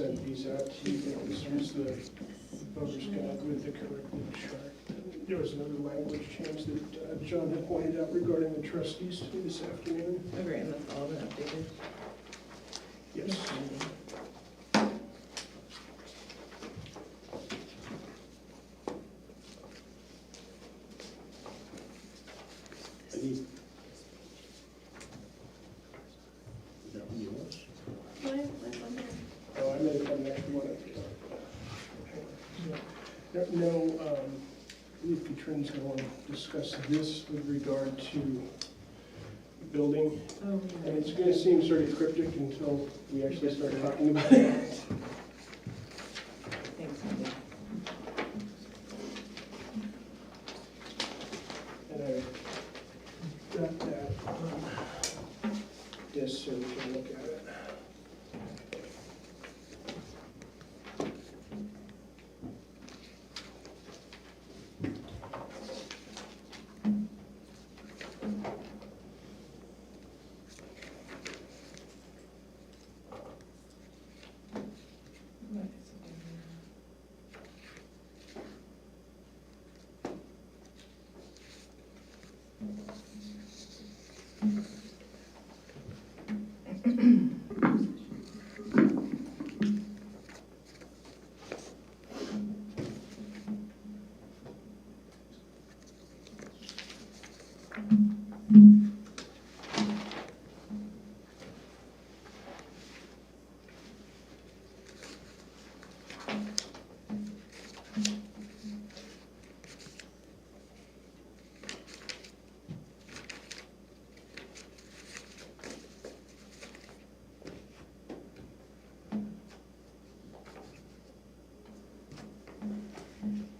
sent these out to you. This was the voter's guide with the corrected chart. There was another language change that John had pointed out regarding the trustees to me this afternoon. Okay, and that's all been updated? Yes. Is that one yours? Oh, I may have done the extra one. No, I believe Katrin's going to discuss this with regard to building. Oh, And it's going to seem sort of cryptic until we actually start talking about it. thanks, Cindy. And I got that on this so we can look at it. What is it doing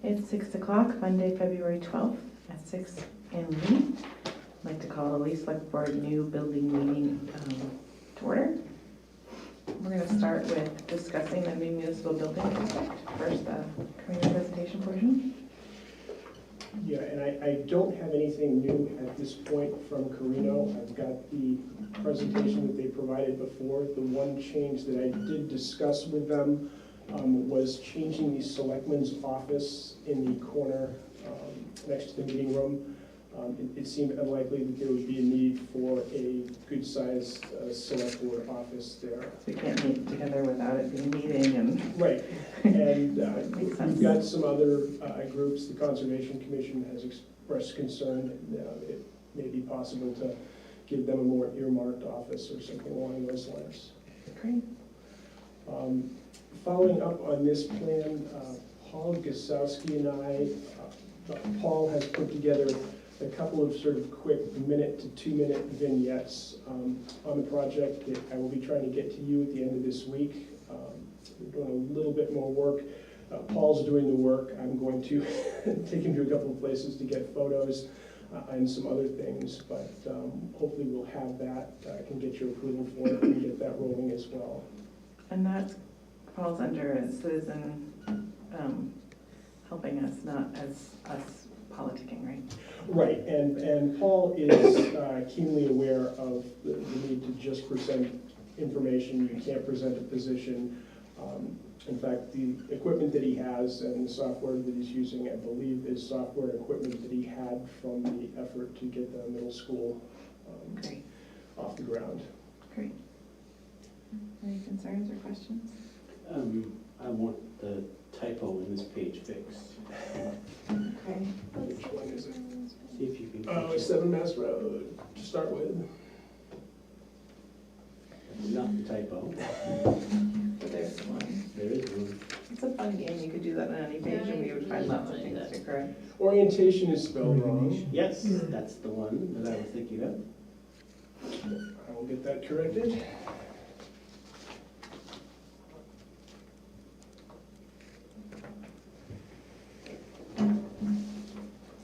It's 6 o'clock, Monday, February 12th at 6 in Lee. I'd like to call the Lee Select Board new building meeting to order. We're going to start with discussing the new municipal building district. First, the community presentation portion. Yeah, and I don't have anything new at this point from Carino. I've got the presentation that they provided before. The one change that I did discuss with them was changing the selectman's office in the corner next to the meeting room. It seemed unlikely that there would be a need for a good-sized select board office there. So we can't meet together without it being meeting and. Right, and Makes sense. we've got some other groups. The Conservation Commission has expressed concern it may be possible to give them a more earmarked office or something along those lines. Great. Following up on this plan, Paul Gasowski and Paul has put together a couple of sort of quick minute to 2 minute vignettes on the project that I will be trying to get to you at the end of this week. We're doing a little bit more work. Paul's doing the work. I'm going to take him to a couple of places to get photos and some other things, but hopefully we'll have that. I can get your approval for it and get that rolling as well. And that falls under a citizen helping us, not as us politicking, right? Right, and Paul is keenly aware of the need to just present information. You can't present a position. In fact, the equipment that he has and the software that he's using, I believe, is software equipment that he had from the effort to get the middle school Great, off the ground. great. Any concerns or questions? I want the typo in this page fixed. Okay. Which one is it? See if you can. Oh, catch it's it. 7 Mass Road to start with. Not the typo. So there's the one. There is one. It's a fun game. You could do that on any page and we would find lots of things to correct. Orientation is spelled wrong. Yes, that's the one that I was thinking of. I will get that corrected.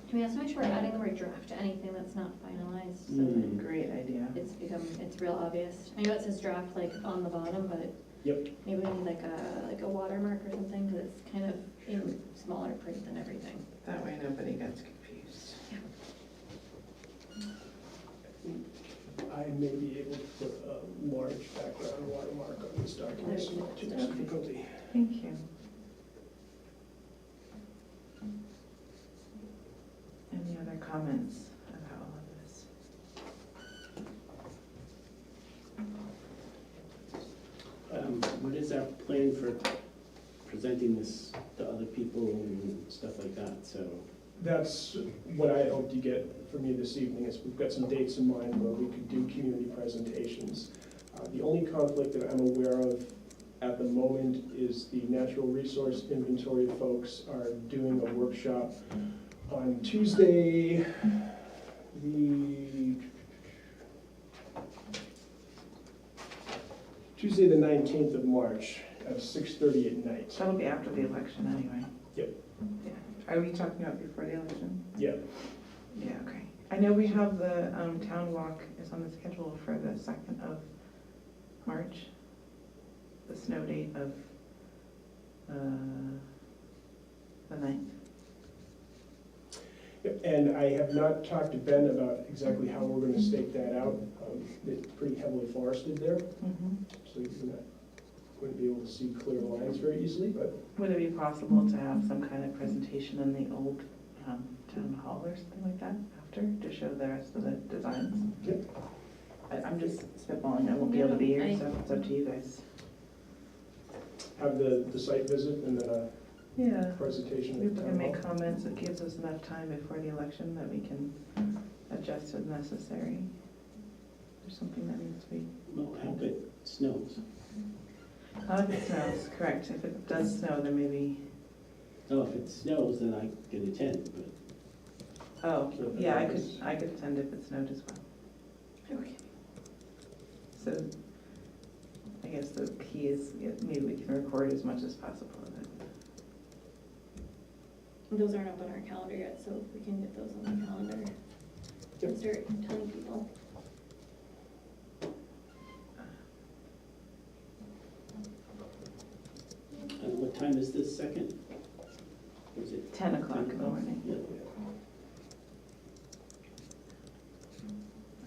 Can we also make sure we're adding the word draft to anything that's not finalized? So Mm. Great idea. that it's real obvious. I know it says draft like on the bottom, but Yep. maybe we need like a watermark or something, because it's kind of in smaller print than everything. That way nobody gets confused. I may be able to put a large background watermark on this document, so not too much difficulty. Thank you. Any other comments about all of this? What is our plan for presenting this to other people and stuff like that, so? That's what I hope to get from you this evening, is we've got some dates in mind where we could do community presentations. The only conflict that I'm aware of at the moment is the natural resource inventory folks are doing a workshop on Tuesday, the 19th of March at 6:30 at night. That'll be after the election anyway. Yep. Yeah. Are we talking about before the election? Yeah, Yeah, okay. I know we have the town walk is on the schedule for the 2nd of March, the snow date of the 9th. Yep, and I have not talked to Ben about exactly how we're gonna stake that out. It's pretty heavily forested there, so you're not, wouldn't be able to see clear lines very easily, but Would it be possible to have some kind of presentation in the old town hall or something like that after, to show the rest of the designs? Yep. I'm just spitballing, I won't be able to be here, so it's up to you guys. have the site visit and then a Yeah. presentation. We at the can town make hall. comments, it gives us enough time before the election that we can adjust as necessary. There's something that needs to be, Well, I hope it snows. if it snows, correct, if it does snow, then maybe, Oh, if it snows, then I can attend, but oh, So if it yeah, rains. I could attend if it snowed as well. Okay. So, I guess the key is, maybe we can record as much as possible of it. Those aren't up on our calendar yet, so if we can get those on the calendar. Yep. And start telling people. and what time is this second? Was it? 10 o'clock in the morning. Yeah.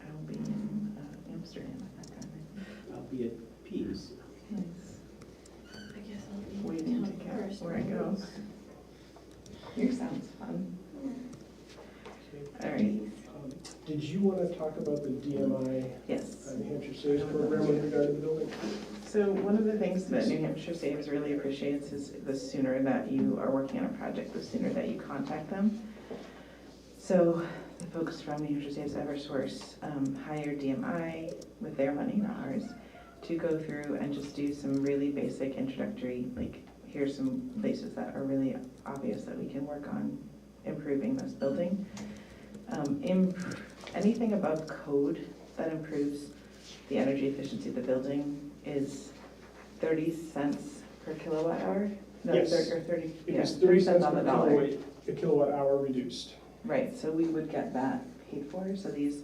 I will be in Amsterdam at that time. I'll be at Pease. Nice. I guess I'll be Waiting to town get first. where I go. Yours sounds fun. All right, Did you want to talk about the DMI, yes. New Hampshire Saves program with regard to the building? So one of the things that New Hampshire Saves really appreciates is the sooner that you are working on a project, the sooner that you contact them. So the folks from New Hampshire Saves Eversource hired DMI with their money, not ours, to go through and just do some really basic introductory, like, here's some places that are really obvious that we can work on improving this building. Anything above code that improves the energy efficiency of the building is 30 cents per kilowatt hour? No, Yes. or 30, It yeah, is 30 30 cents cents on the per dollar. kilowatt hour reduced. Right, so we would get that paid for, so these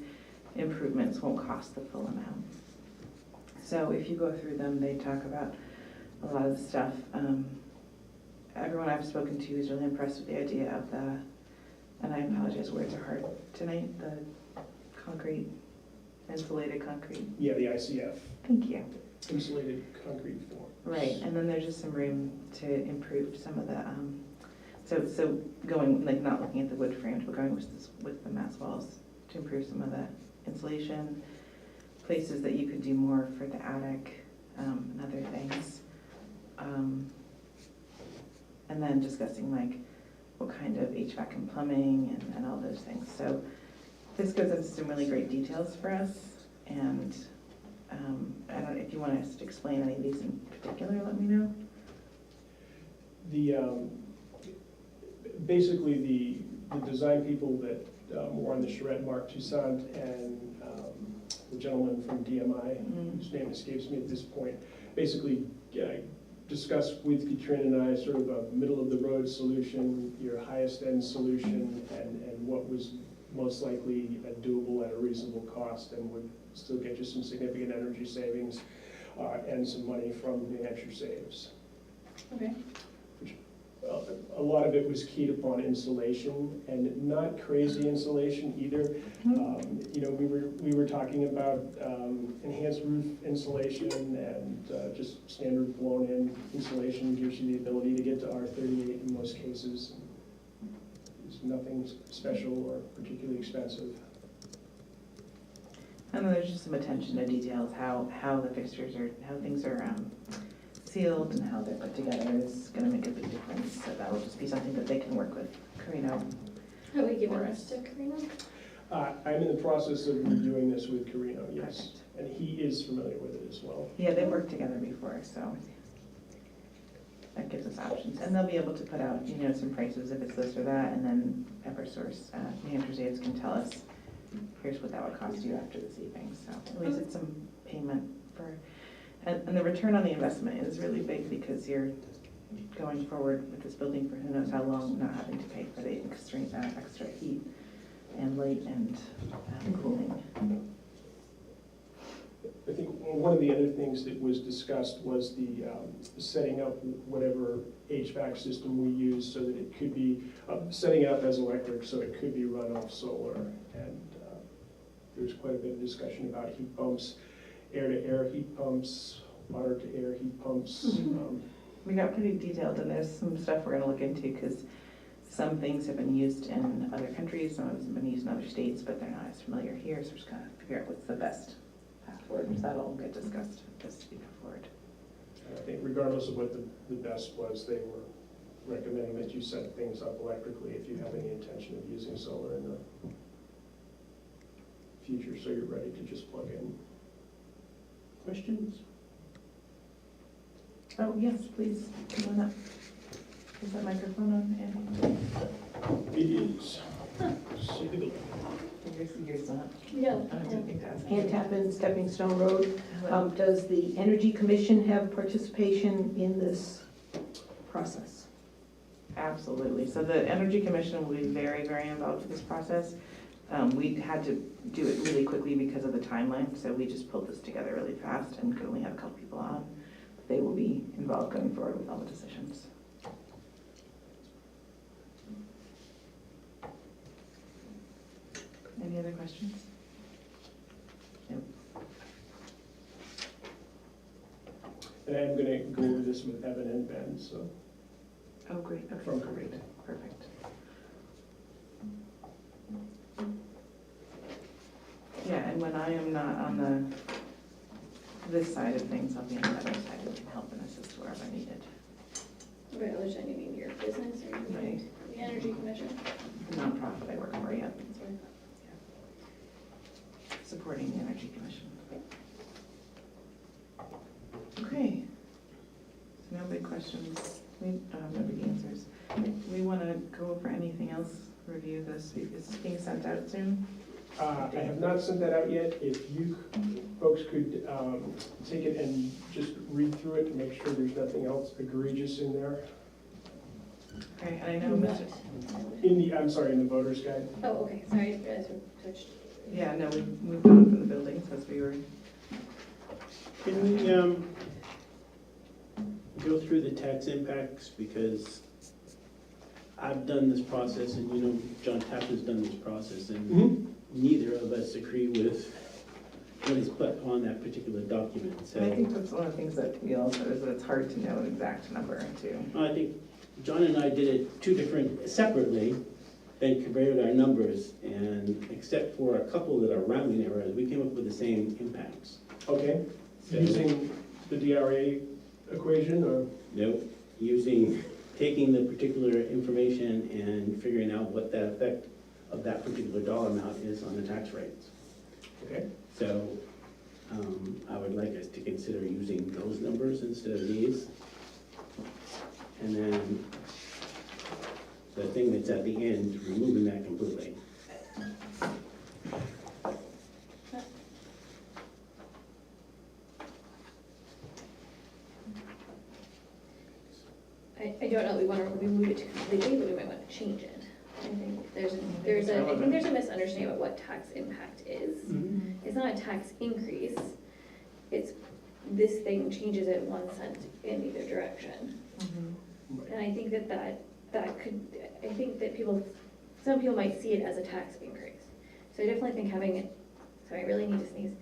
improvements won't cost the full amount. So if you go through them, they talk about a lot of the stuff. Everyone I've spoken to is really impressed with the idea of the, and I apologize, words are hard tonight, the concrete, insulated concrete. Yeah, the ICF, Thank you. insulated concrete form. Right, and then there's just some room to improve some of the, so going, like, not looking at the wood frames, but going with the mass walls to improve some of the insulation, places that you could do more for the attic, and other things. And then discussing like what kind of HVAC and plumbing and all those things. So this goes into some really great details for us, and I don't know if you want us to explain any of these in particular, let me know. The, basically the design people that were on the charrette, Mark Toussaint, and the gentleman from DMI, whose name escapes me at this point, basically discussed with Katrina and I sort of a middle-of-the-road solution, your highest-end solution, and what was most likely doable at a reasonable cost and would still get you some significant energy savings and some money from New Hampshire Saves. Okay. a lot of it was keyed upon insulation, and not crazy insulation either. You know, we were talking about enhanced roof insulation and just standard blown-in insulation gives you the ability to get to R38 in most cases. It's nothing special or particularly expensive. And then there's just some attention to details, how the fixtures are, how things are sealed and how they're put together is gonna make a big difference. So that'll just be something that they can work with Carino. Have we given this to Karina? I'm in the process of reviewing this with Carino, yes, Perfect. and he is familiar with it as well. Yeah, they've worked together before, so that gives us options. And they'll be able to put out, you know, some prices if it's this or that, and then Eversource, New Hampshire's aides can tell us, here's what that would cost you after the saving. So at least it's some payment for, and the return on the investment is really big because you're going forward with this building for who knows how long, not having to pay for the extreme, extra heat and light and cooling. I think one of the other things that was discussed was the setting up whatever HVAC system we use so that it could be, setting it up as electric so it could be run off solar. And there's quite a bit of discussion about heat pumps, air-to-air heat pumps, water-to-air heat pumps. We got pretty detailed, and there's some stuff we're gonna look into, because some things have been used in other countries, some have been used in other states, but they're not as familiar here, so we're just gonna figure out what's the best path forward. So that'll get discussed as we go forward. And I think regardless of what the best was, they were recommending that you set things up electrically if you have any intention of using solar in the future, so you're ready to just plug in. Questions? Oh, yes, please, come on up. Is that microphone on, Andy? It is. See the building. Yours not. Yeah. I didn't think to ask. Ann Tappan, Stepping Stone Road. Hello. Does the Energy Commission have participation in this process? Absolutely. So the Energy Commission will be very, very involved with this process. We had to do it really quickly because of the timeline, so we just pulled this together really fast and could only have a couple people on. They will be involved going forward with all the decisions. Any other questions? Nope. And I'm gonna go over this with Evan and Ben, so. Oh, great. Okay, From great. Perfect. Yeah, and when I am not on this side of things, I'll be on the other side and can help and assist wherever needed. By other side, you mean your business or you mean the Energy Commission? The nonprofit I work for, yeah, That's what I thought. supporting the Energy Commission. Okay. So no big questions. We don't have no big answers. We want to go over anything else, review this, is it being sent out soon? I have not sent that out yet. If you folks could take it and just read through it to make sure there's nothing else egregious in there. Okay, and I know Mr. I'm sorry, in the voter's guide. Oh, okay, sorry, I realized we switched. Yeah, no, we moved on from the buildings as we were, Can we go through the tax impacts, because I've done this process, and you know, John Tappan's done this process, and neither of us agree with what is put on that particular document, so. and I think that's one of the things that we also, is that it's hard to know an exact number too. I think John and I did it separately, then compared our numbers, and except for a couple that are rounding errors, we came up with the same impacts. Okay, So- using the DRA equation or? Nope, taking the particular information and figuring out what the effect of that particular dollar amount is on the tax rates. Okay. So, I would like us to consider using those numbers instead of these. And then the thing that's at the end, removing that completely. I don't know, we want to remove it completely, but we might want to change it. I think there's a misunderstanding about what tax impact is. It's not a tax increase, it's, this thing changes it 1 cent in either direction. And I think that could, I think that some people might see it as a tax increase. So I definitely think sorry, I really need to sneeze,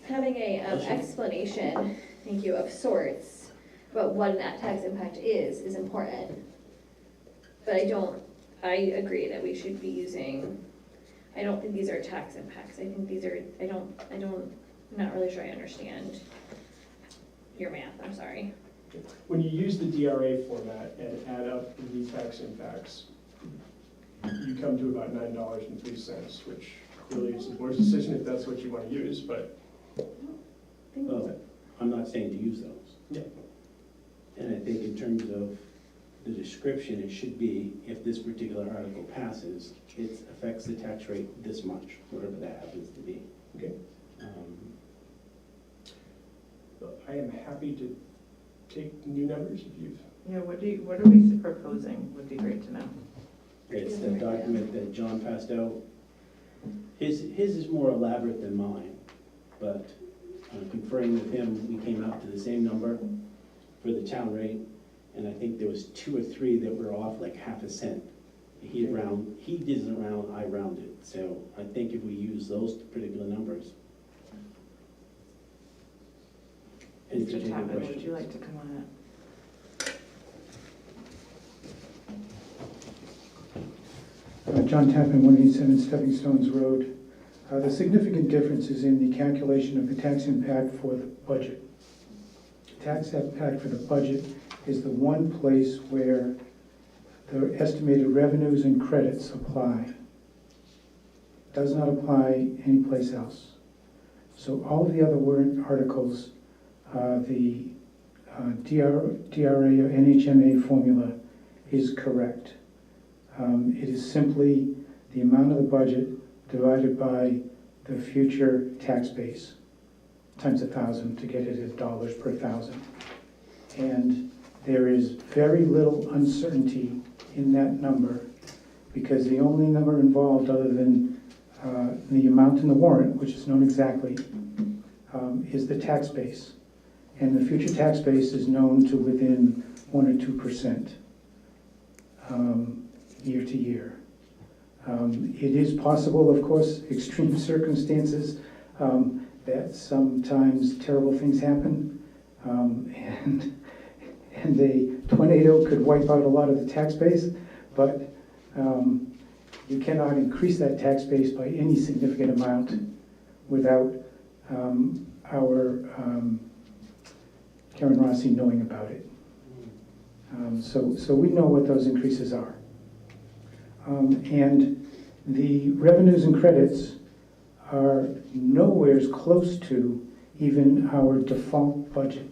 having a explanation, thank you, of sorts about what that tax impact is important. But I agree that we should be using, I don't think these are tax impacts. I think these are, I'm not really sure I understand your math, I'm sorry. When you use the DRA format and add up the tax impacts, you come to about $9.03, which really is the board's decision if that's what you want to use, but. Well, I'm not saying to use those. Yeah. And I think in terms of the description, it should be, if this particular article passes, it affects the tax rate this much, whatever that happens to be. Okay. I am happy to take new numbers if you've. Yeah, what are we proposing, would be great to know. It's the document that John passed out. His is more elaborate than mine, but conferring with him, we came out to the same number for the town rate, and I think there was 2 or 3 that were off like half a cent. He doesn't round, I rounded, so I think if we use those particular numbers. And Mr. Tappan, would you like to come on up? John Tappan, 187 Stepping Stones Road. The significant difference is in the calculation of the tax impact for the budget. Tax impact for the budget is the one place where the estimated revenues and credits apply. Does not apply anyplace else. So all of the other warrant articles, the DRA or NHMA formula is correct. It is simply the amount of the budget divided by the future tax base times 1,000 to get it at dollars per thousand. And there is very little uncertainty in that number because the only number involved other than the amount in the warrant, which is known exactly, is the tax base. And the future tax base is known to within 1 or 2% year to year. It is possible, of course, extreme circumstances, that sometimes terrible things happen, and a tornado could wipe out a lot of the tax base, but you cannot increase that tax base by any significant amount without our Karen Rossi knowing about it. So we know what those increases are. And the revenues and credits are nowhere close to even our default budget.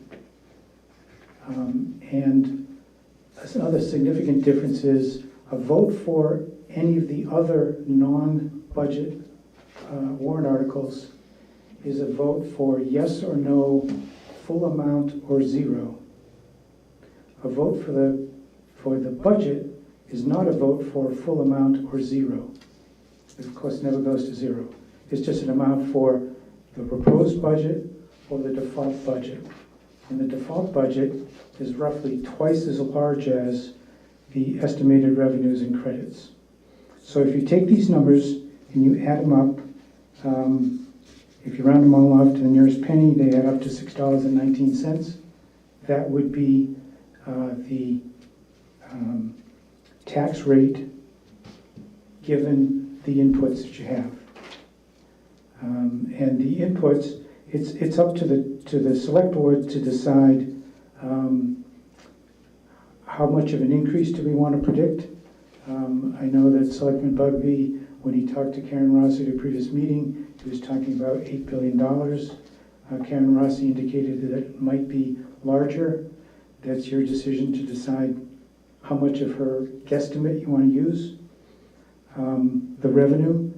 And another significant difference is a vote for any of the other non-budget warrant articles is a vote for yes or no, full amount or zero. A vote for the budget is not a vote for full amount or zero. It, of course, never goes to zero. It's just an amount for the proposed budget or the default budget. And the default budget is roughly twice as large as the estimated revenues and credits. So if you take these numbers and you add them up, if you round them all off to the nearest penny, they add up to $6.19. That would be the tax rate given the inputs that you have. And the inputs, it's up to the select board to decide how much of an increase do we want to predict. I know that Selectman Bugby, when he talked to Karen Rossi at a previous meeting, he was talking about $8 billion. Karen Rossi indicated that it might be larger. That's your decision to decide how much of her guesstimate you want to use. The revenue,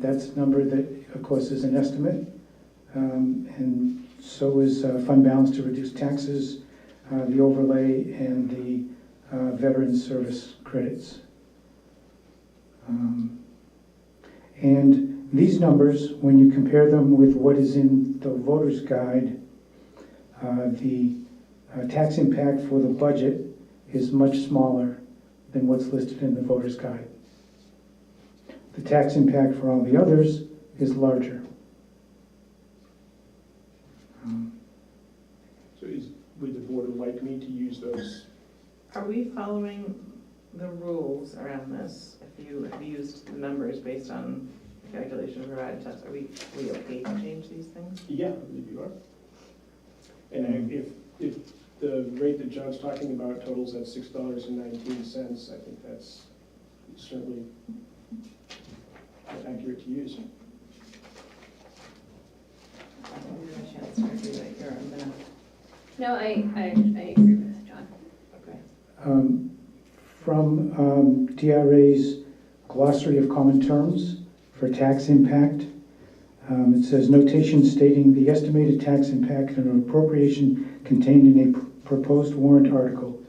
that's a number that, of course, is an estimate. And so is fund balance to reduce taxes, the overlay, and the veteran service credits. And these numbers, when you compare them with what is in the voter's guide, the tax impact for the budget is much smaller than what's listed in the voter's guide. The tax impact for all the others is larger. So would the board like me to use those? Are we following the rules around this? If you have used the numbers based on the calculation provided to us, are we okay to change these things? Yeah, I believe you are. And if the rate that John's talking about totals at $6.19, I think that's certainly accurate to use. I didn't have a chance to review it here. I'm gonna, No, I agree with John. okay. From DRA's glossary of common terms for tax impact, it says notation stating the estimated tax impact of an appropriation contained in a proposed warrant article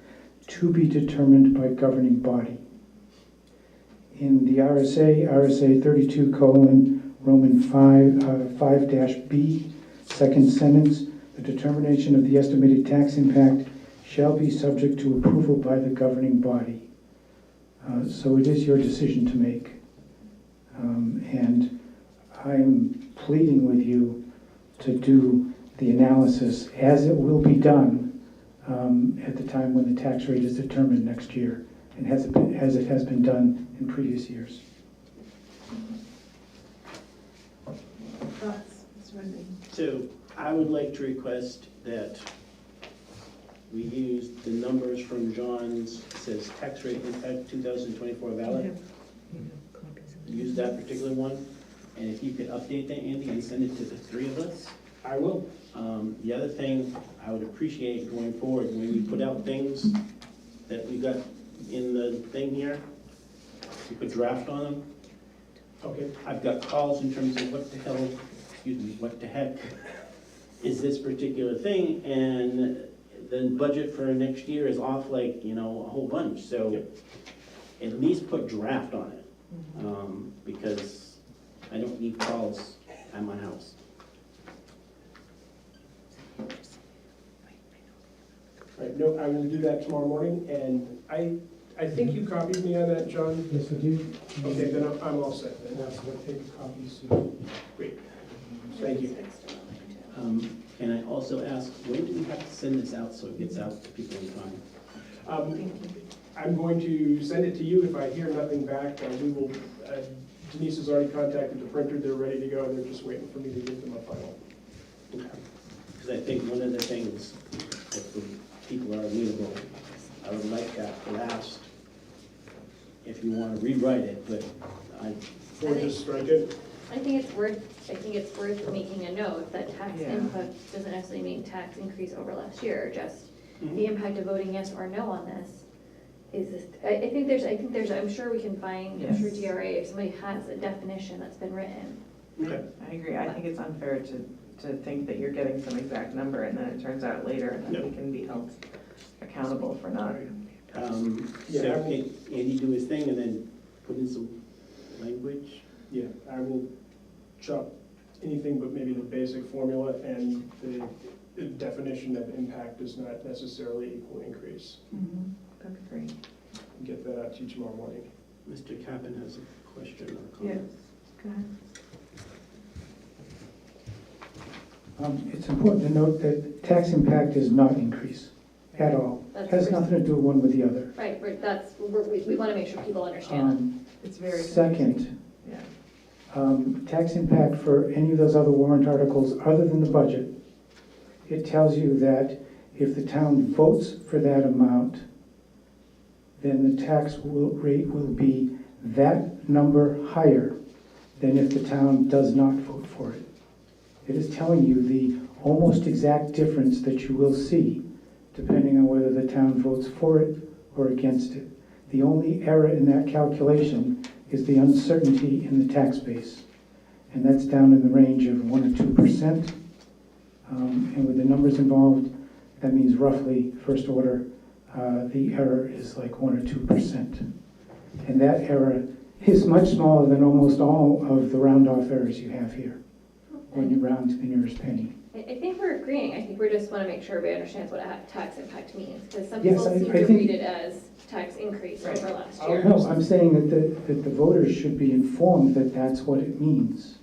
to be determined by governing body. In the RSA 32 Roman 5-B, second sentence, the determination of the estimated tax impact shall be subject to approval by the governing body. So it is your decision to make. And I'm pleading with you to do the analysis as it will be done at the time when the tax rate is determined next year, and as it has been done in previous years. Thoughts, Mr. Wendy? So I would like to request that we use the numbers from John's, it says tax rate impact 2024 ballot. Use that particular one, and if you could update that, Andy, and send it to the three of us. I will. The other thing I would appreciate going forward, when we put out things that we got in the thing here, you put draft on them. Okay. I've got calls in terms of what the hell, what the heck is this particular thing, and the budget for next year is off like, a whole bunch, so Yep. at least put draft on it, because I don't need calls at my house. Right, no, I will do that tomorrow morning, and I think you copied me on that, John? Yes, I do. Okay, then I'm all set then. We'll take copies. Great, thank you. Can I also ask, when do we have to send this out so it gets out to people in time? I'm going to send it to you. If I hear nothing back, we will, Denise has already contacted the printer. They're ready to go. They're just waiting for me to give them a final. Because I think one of the things, if the people are amenable, I would like that last, if you want to rewrite it, but Or just strike it. I think it's worth making a note that tax Yeah. input doesn't necessarily mean tax increase over last year, just the impact of voting yes or no on this is this, I think there's, I'm sure we can find, I'm sure Yes. DRA, if somebody has a definition that's been written. Okay. I agree. I think it's unfair to think that you're getting some exact number and then it turns out later that we can be held accountable for not. So can Andy do his thing and then put in some language? Yeah, I will chop anything but maybe the basic formula and the definition of impact does not necessarily equal increase. That'd be great. Get that out to you tomorrow morning. Mr. Kaplan has a question or Yes, comment. go ahead. It's important to note that tax impact does not increase at all. That's Has the nothing to do one with the other. Right, we want to make sure people understand It's very. Second, Yeah. tax impact for any of those other warrant articles other than the budget, it tells you that if the town votes for that amount, then the tax rate will be that number higher than if the town does not vote for it. It is telling you the almost exact difference that you will see depending on whether the town votes for it or against it. The only error in that calculation is the uncertainty in the tax base. And that's down in the range of 1 or 2%. And with the numbers involved, that means roughly, first order, the error is like 1 or 2%. And that error is much smaller than almost all of the round-off errors you have here when you round to the nearest penny. I think we're agreeing, I think we just wanna make sure everybody understands what a tax impact means, because some Yes, people I seem to think- read it as tax increase over last year. No, I'm saying that the voters should be informed that that's what it means.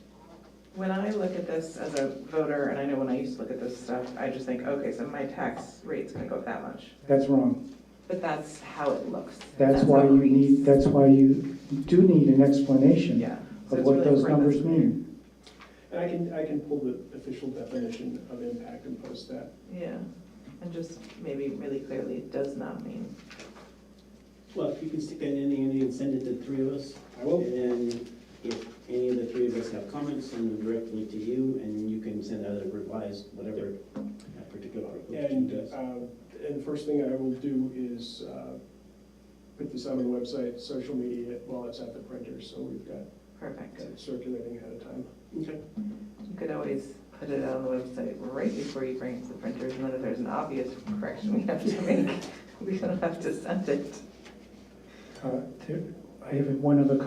When I look at this as a voter, and I know when I used to look at this stuff, I just think, okay, so my tax rate's gonna go up that much. That's wrong. But that's how it looks. That's why how it you reads. need, that's why you do need an explanation Yeah. So of it's what really those important numbers that's mean. And I can pull the official definition of impact and post that. Yeah, and just maybe really clearly, it does not mean. Well, if you can stick that in, Andy, and send it to the three of us. I will. And then if any of the three of us have comments, send them directly to you, and you can send out a revised, whatever that particular article And does. and the first thing I will do is put this on the website, social media, while it's at the printer, so we've got Perfect. it circulating ahead of time. Okay. You could always put it out on the website right before you bring it to the printers, and then if there's an obvious correction we have to make, we don't have to send it. I have another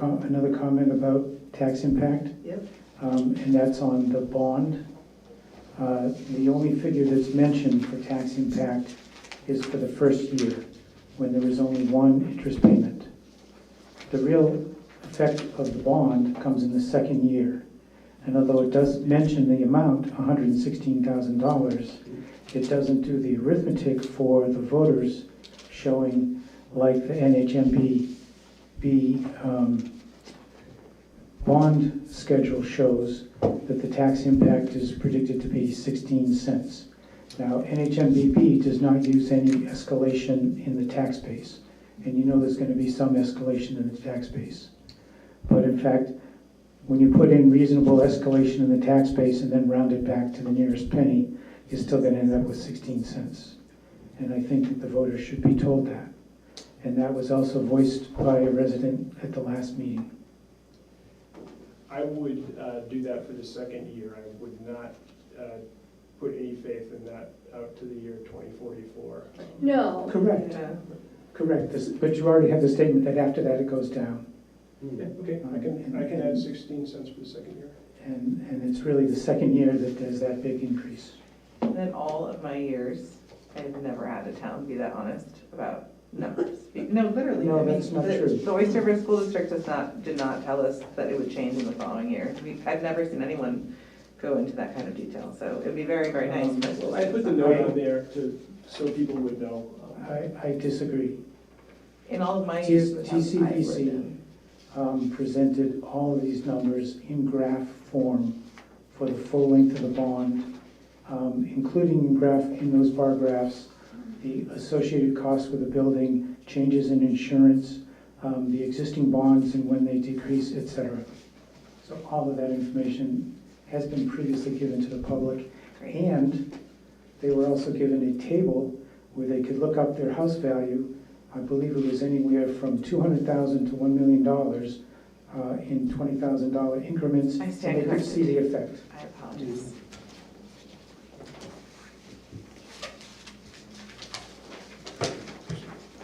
comment about tax impact, Yep. and that's on the bond. The only figure that's mentioned for tax impact is for the first year, when there was only one interest payment. The real effect of the bond comes in the second year. And although it does mention the amount, $116,000, it doesn't do the arithmetic for the voters showing, like the NHMB bond schedule shows, that the tax impact is predicted to be 16 cents. Now, NHMBB does not use any escalation in the tax base, and you know there's going to be some escalation in the tax base. But in fact, when you put in reasonable escalation in the tax base and then round it back to the nearest penny, you're still going to end up with 16 cents. And I think that the voters should be told that. And that was also voiced by a resident at the last meeting. I would do that for the second year. I would not put any faith in that out to the year 2044. No, Correct, Yeah. correct. But you already have the statement that after that it goes down. Yeah, okay, I can add 16 cents for the second year. And it's really the second year that there's that big increase. And in all of my years, I've never had a town be that honest about numbers. No, literally. No, I mean, that's not the- true. The Oyster River School District did not tell us that it would change in the following year. I've never seen anyone go into that kind of detail, so it'd be very, very nice. but- Well, I put the note on there so people would know. I disagree. In all of my years in the town, I've lived TCVC in. presented all of these numbers in graph form for the full length of the bond, including in those bar graphs, the associated costs with the building, changes in insurance, the existing bonds and when they decrease, et cetera. So all of that information has been previously given to the public. Great. And they were also given a table where they could look up their house value. I believe it was anywhere from $200,000 to $1 million in $20,000 increments. I stand And they could see the effect. I apologize.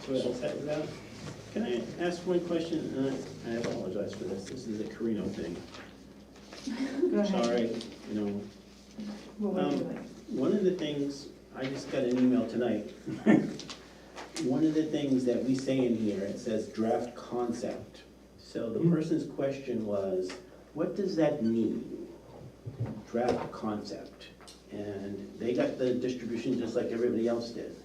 So all set with that? Can I ask one question? I apologize for this. This is a Carino thing. Go ahead. Sorry, What would you like? One of the things, I just got an email tonight. One of the things that we say in here, it says draft concept. So the person's question was, what does that mean? Draft concept. And they got the distribution just like everybody else did.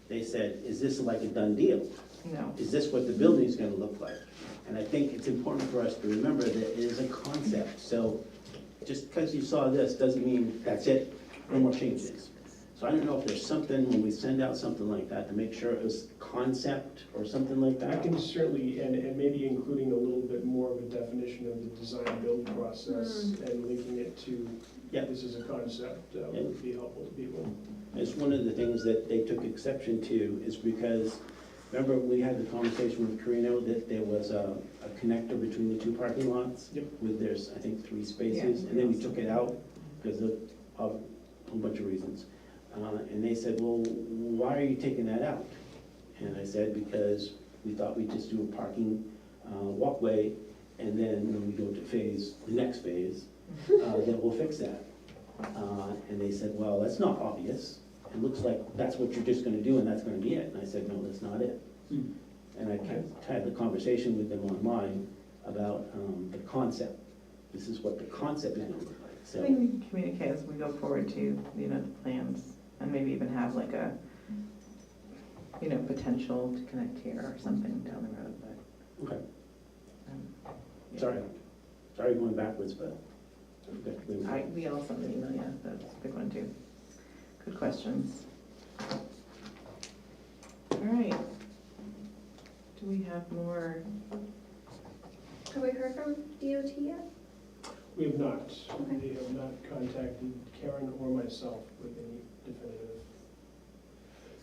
They said, is this like a done deal? No. Is this what the building's gonna look like? And I think it's important for us to remember that it is a concept. So just because you saw this doesn't mean that's it, no more changes. So I don't know if there's something, when we send out something like that, to make sure it was concept or something like I that. can certainly, and maybe including a little bit more of a definition of the design-build process and linking it to, Yeah. this is a concept, would be helpful to people. It's one of the things that they took exception to is because, remember we had the conversation with Carino that there was a connector between the two parking lots? Yep. With there's, I think, 3 spaces, Yeah. and then we took it out because of a whole bunch of reasons. And they said, well, why are you taking that out? And I said, because we thought we'd just do a parking walkway, and then when we go to the next phase, then we'll fix that. And they said, well, that's not obvious. It looks like that's what you're just gonna do and that's gonna be it. And I said, no, that's not it. And I had the conversation with them online about the concept. This is what the concept is gonna look like, I so. think we can communicate as we go forward to, you know, the plans, and maybe even have like a, you know, potential to connect here or something down the road, but. Okay, yeah. sorry going backwards, but. okay. We all sent an email, yeah, that's a big one too. Good questions. All right. Do we have more? Have we heard from DOT yet? We have not. Okay. They have not contacted Karen or myself with any definitive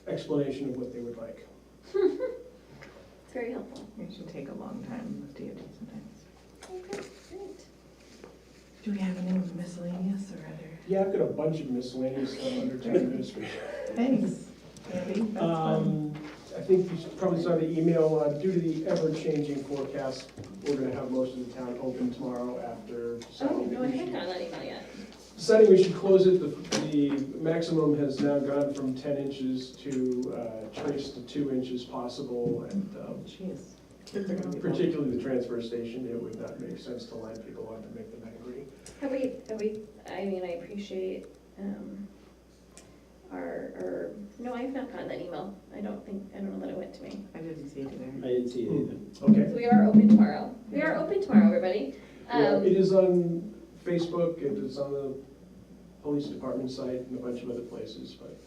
explanation of what they would like. It's very helpful. It should take a long time with DOT sometimes. Okay, great. Do we have any miscellaneous or other? Yeah, I've got a bunch of miscellaneous stuff under town administrator. Thanks, Andy, that's fun. I think you probably saw the email, due to the ever-changing forecast, we're gonna have most of the town open tomorrow after Oh, deciding no, that I we haven't should. gotten that email yet. Deciding we should close it, the maximum has now gone from 10 inches to trace to 2 inches possible, and Jeez. Kids are gonna be particularly the transfer station, it would not make sense to line people up and make them angry. Have we, I mean, I appreciate, no, I have not gotten that email. I don't know that it went to me. I didn't see it either. I didn't see it either. Okay. So we are open tomorrow. We are open tomorrow, everybody. Yeah, it is on Facebook, it is on the police department site and a bunch of other places, but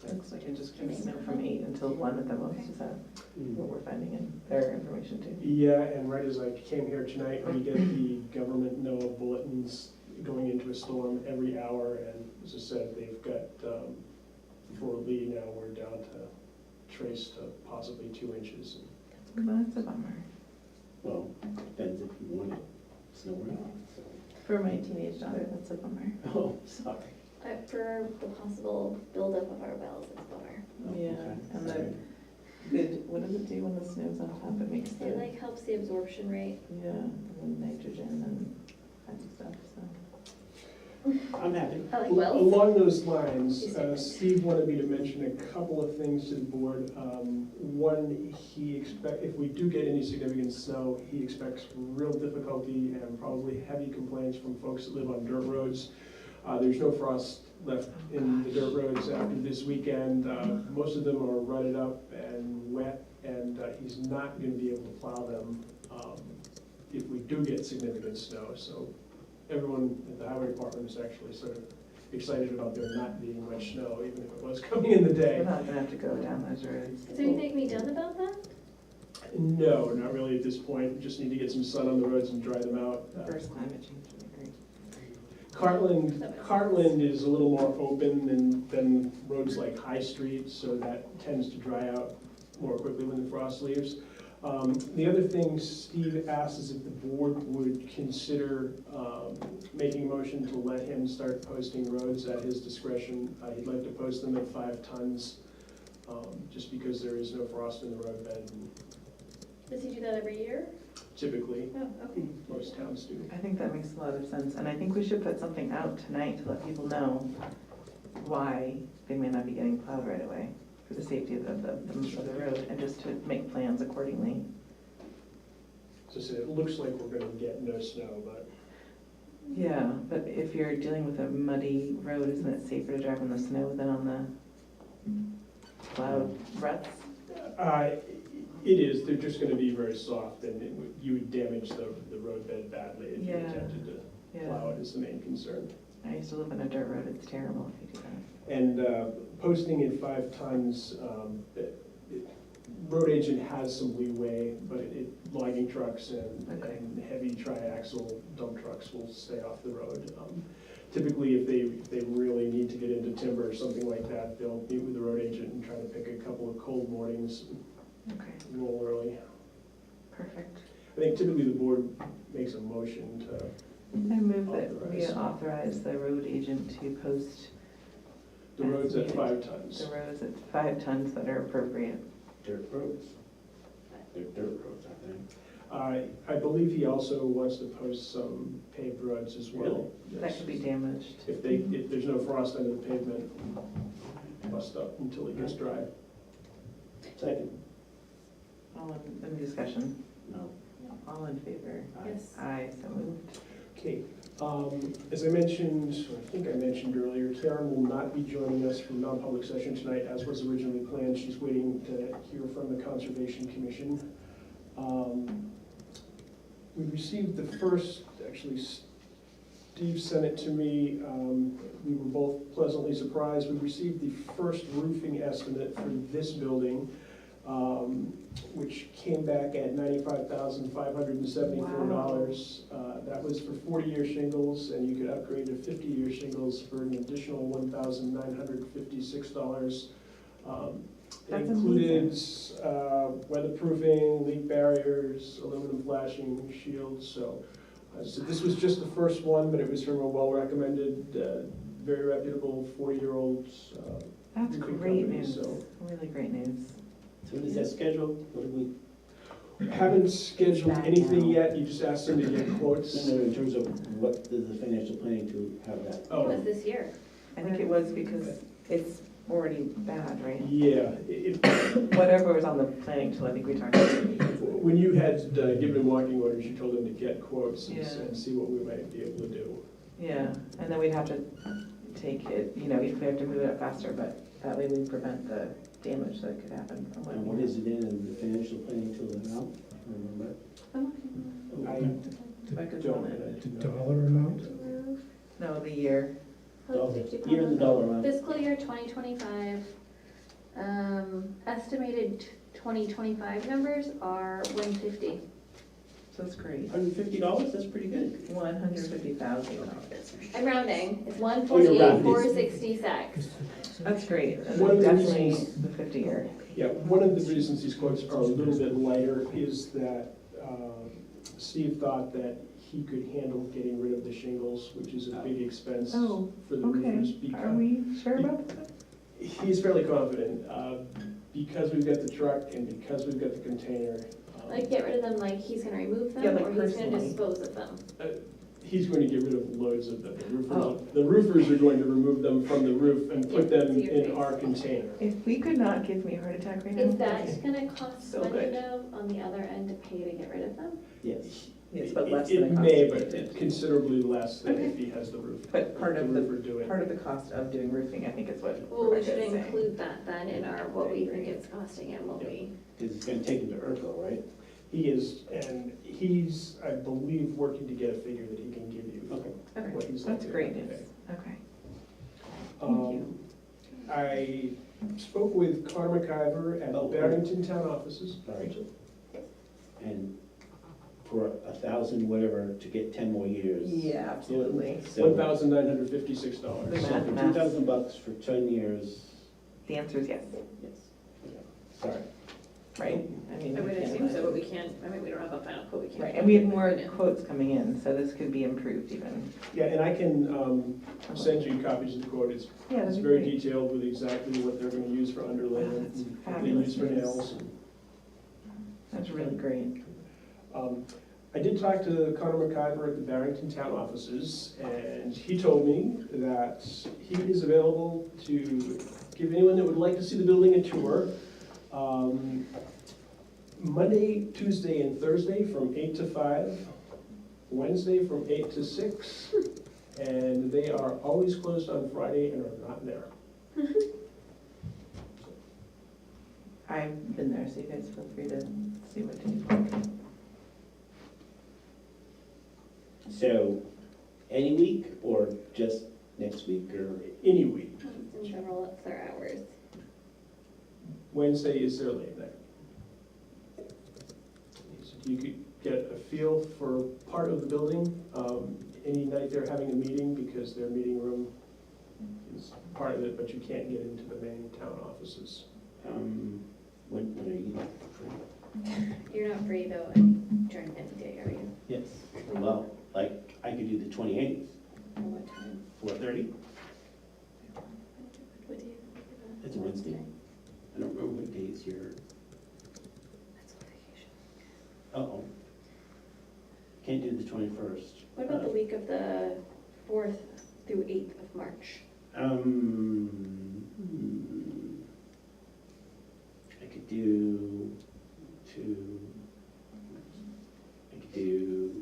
It looks like it just gives snow from 8 until 1 at the most, is that what we're finding in their information too? yeah, and right as I came here tonight, we get the government NOAA bulletins going into a storm every hour, and as I said, they've got, for Lee now, we're down to trace to possibly 2 inches. Well, that's a bummer. Well, depends if you want it snow or not. For my teenage daughter, that's a bummer. Oh, sorry. For the possible buildup of our wells, it's a bummer. Oh, Yeah, okay. and the Sorry. good, what does it do when the snow's on top? It makes the, It like helps the absorption rate. yeah, and the nitrogen and kinds of stuff, so. I'm happy. I like wells. Along those lines, She's different. Steve wanted me to mention a couple of things to the board. One, if we do get any significant snow, he expects real difficulty and probably heavy complaints from folks that live on dirt roads. There's no frost left in the dirt roads after this weekend. Most of them are rutted up and wet, and he's not gonna be able to plow them if we do get significant snow. So everyone at the highway department is actually sort of excited about there not being much snow, even if it was coming in the We're day. not gonna have to go down those roads. Is there anything that can be done about that? No, not really at this point. We just need to get some sun on the roads and dry them out. First climate change would be great. Cartland is a little more open than roads like High Street, so that tends to dry out more quickly when the frost leaves. The other thing Steve asked is if the board would consider making a motion to let him start posting roads at his discretion. He'd like to post them at 5 tons, just because there is no frost in the roadbed. Does he do that every year? Typically, Oh, okay. most towns do. I think that makes a lot of sense, and I think we should put something out tonight to let people know why they may not be getting plowed right away for the safety of the road, and just to make plans accordingly. So I said, it looks like we're gonna get no snow, but Yeah, but if you're dealing with a muddy road, isn't it safer to drive on the snow than on the plowed ruts? it is, they're just gonna be very soft, and you would damage the roadbed badly if you Yeah. attempted to Yeah, plow it, is the main concern. I used to live on a dirt road, it's terrible if you do that. And posting at 5 tons, road agent has some leeway, but logging trucks Okay. and heavy triaxle dump trucks will stay off the road. Typically, if they really need to get into timber or something like that, they'll meet with the road agent and try to pick a couple of cold mornings, Okay, and roll early. perfect. I think typically the board makes a motion to, I move that we Authorize. authorize the road agent to post the roads at 5 tons. the roads at 5 tons that are appropriate. Dirt roads. They're dirt roads, aren't they? I believe he also wants to post some paved roads as well. That could be damaged. If there's no frost under the pavement, bust up until it gets dry. Second. All in discussion, No. all in favor? Yes. Aye, so moved. Okay, as I mentioned, or I think I mentioned earlier, Karen will not be joining us for non-public session tonight as was originally planned. She's waiting to hear from the Conservation Commission. We received the first, actually Steve sent it to me. We were both pleasantly surprised. We received the first roofing estimate for this building, which came back at $95,574. That was for 40-year shingles, and you could upgrade to 50-year shingles for an additional $1,956. It That's included weatherproofing, leak barriers, aluminum flashing shields. So this was just the first one, but it was from a well-recommended, very reputable 40-year-old That's roofing great company, news, so. really great news. So what is that scheduled? What do we, Haven't scheduled anything yet, you just asked them to get quotes. in terms of what does the financial planning to have that? It was this year. I think it was because it's already bad, right? Yeah, Whatever was on the planning tool, I think we talked about. when you had given him walking orders, you told him to get quotes and Yeah. and see what we might be able to do. Yeah, and then we'd have to take it, if we have to move it up faster, but that way we prevent the damage that could happen from what. And what is it in the financial planning tool amount? Remember? I Buckets don't. on it. The dollar amount? No, the year. Year and the dollar amount. Fiscal year 2025, estimated 2025 numbers are 150. So that's great. $150, that's pretty good. $150,000. I'm rounding, it's Oh, you're 148, rounding. 466. That's great. And One of the definitely reasons- the 50-year. Yeah, one of the reasons these quotes are a little bit lighter is that Steve thought that he could handle getting rid of the shingles, which is a big expense Oh, for the roofers. Okay, are because we sure about that? He's fairly confident, because we've got the truck and because we've got the container. Like, get rid of them, like he's gonna remove Yeah, them, like or he's gonna personally. dispose of them? He's going to get rid of loads of them. Oh. The roofers are going to remove them from the roof and put Yeah, them see your in face. our container. If we could not give me a heart attack right now. Is that gonna cost So money good. though, on the other end to pay to get rid of them? Yes. Yes, but less It than the cost. may, of but doing it. considerably less than Okay. if he has the roof. But part of the roofer do it. Part of the cost of doing roofing, I think is what Well, we Rebecca should is saying. include that then in our, what we think it's costing and what we. Because it's gonna take him to ERCO, right? He is, and he's, I believe, working to get a figure that he can give you. Okay. What he's That's likely great to news. pay. Okay. Um, I spoke with Connor McIver at Oh, Barrington Town Offices. Sorry. And for 1,000 whatever to get 10 more years. Yeah, absolutely. So, $1,956. The so math, for math. $2,000 for 10 years, The answer is yes, yes. Okay. Sorry. right? I would assume so, but we can't, we don't have a final quote, we can't. Right, and we have more right now. quotes coming in, so this could be improved even. Yeah, and I can send you copies of the quote. It's Yeah, it's that'd be very great. detailed with exactly what they're gonna use for underlayment, Wow, that's and what they fabulous use for news. nails. That's really great. I did talk to Connor McIver at the Barrington Town Offices, and he told me that he is available to give anyone that would like to see the building a tour. Monday, Tuesday, and Thursday from 8 to 5, Wednesday from 8 to 6, and they are always closed on Friday and are not there. I've been there, so you guys feel free to see what to do. So, any week or just next week or? Any week. In general, it's their hours. Wednesday is their late night. So you could get a feel for part of the building, any night they're having a meeting, because their meeting room is part of it, but you can't get into the main town offices. When are you free? You're not free though during any day, are you? Yes. Well, like, I could do the 28th, Or what time? 4:30. What do you? It's a Wednesday. I don't remember what days you're, That's on vacation. uh-oh. Can't do the 21st. What about the week of the 4th through 8th of March? I could do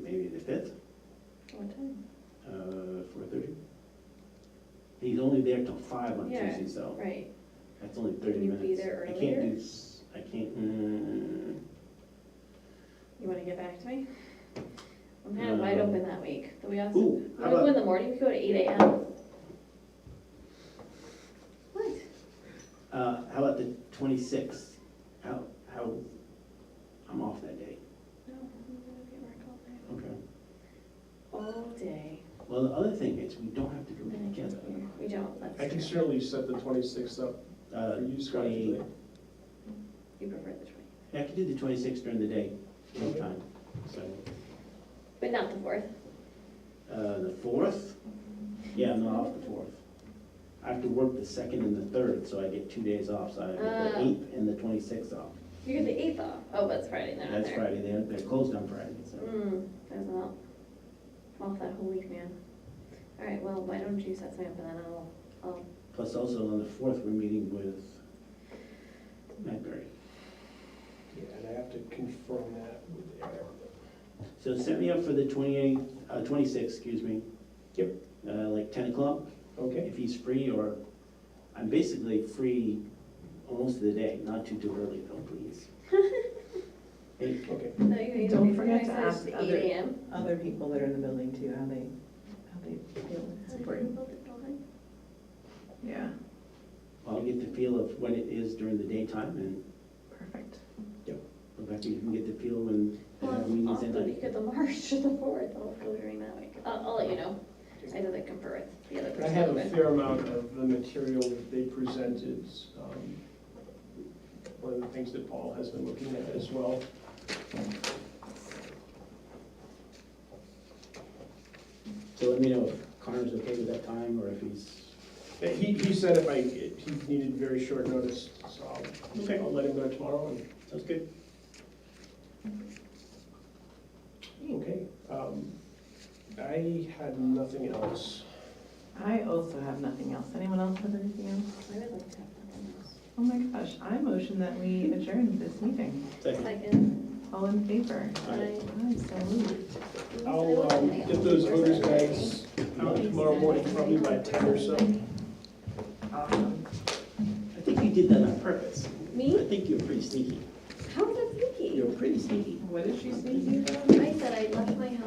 maybe the 5th, What time? 4:30. He's only there till 5 on Yeah, Tuesday, so right. that's only 30 Can you minutes. be there I can't earlier? I can't, You wanna get back to me? I'm kind of wide open that week. The we also, Ooh, you how wanna go about- in the morning? We go to 8 a.m. What? how about the 26th? How, I'm off that day. No, I'm gonna be at work all day. Okay. All day. Well, the other thing is, we don't have to do it together. We don't, that's I can true. certainly set the 26th up for you, Scott. if you'd like. You prefer the 20th, Yeah, I could do the 26th during the day, anytime, so. but not the 4th. The 4th? Yeah, I'm not off the 4th. I have to work the 2nd and the 3rd, so I get 2 days off, so I get the 8th and the 26th off. You get the 8th off. Oh, that's Friday, they're not That's there. Friday, they're closed on Friday, so. There's a lot. I'm off that whole week, man. All right, well, why don't you set something up and then I'll, Plus also on the 4th, we're meeting with Madbury. Yeah, and I have to confirm that with Eric. So set me up for the 26th, excuse me. Yep. Like 10 o'clock, Okay, if he's free, or I'm basically free almost of the day, not too early though, please. Hey, okay. no, you Don't you forget can to I ask said other- 8 a.m. Other people that are in the building too, how they feel it's important. Yeah, I'll get the feel of when it is during the daytime, and perfect. Rebecca, you can get the feel when they have Well, meetings off at the night. week of the March to the 4th, I'll go during that week. I'll let you know. I have to confer with the other I person. have a but- fair amount of the material that they presented. One of the things that Paul has been looking at as well. So let me know if Connor's okay with that time, or if he's, He said if he needed very short notice, so Okay. I'll let him know tomorrow. sounds good. Okay, I had nothing else. I also have nothing else. Anyone else have anything else? I would like to have something else. Oh my gosh, I motion that we adjourn this meeting. Second. Second. All in favor? Aye. Aye, so moved. I'll get those voters guides out tomorrow morning, probably by 10 or so. Awesome. I think you did that on purpose. I Me? think you're pretty sneaky. How is that sneaky? You're pretty sneaky. What did she say? I said I left my house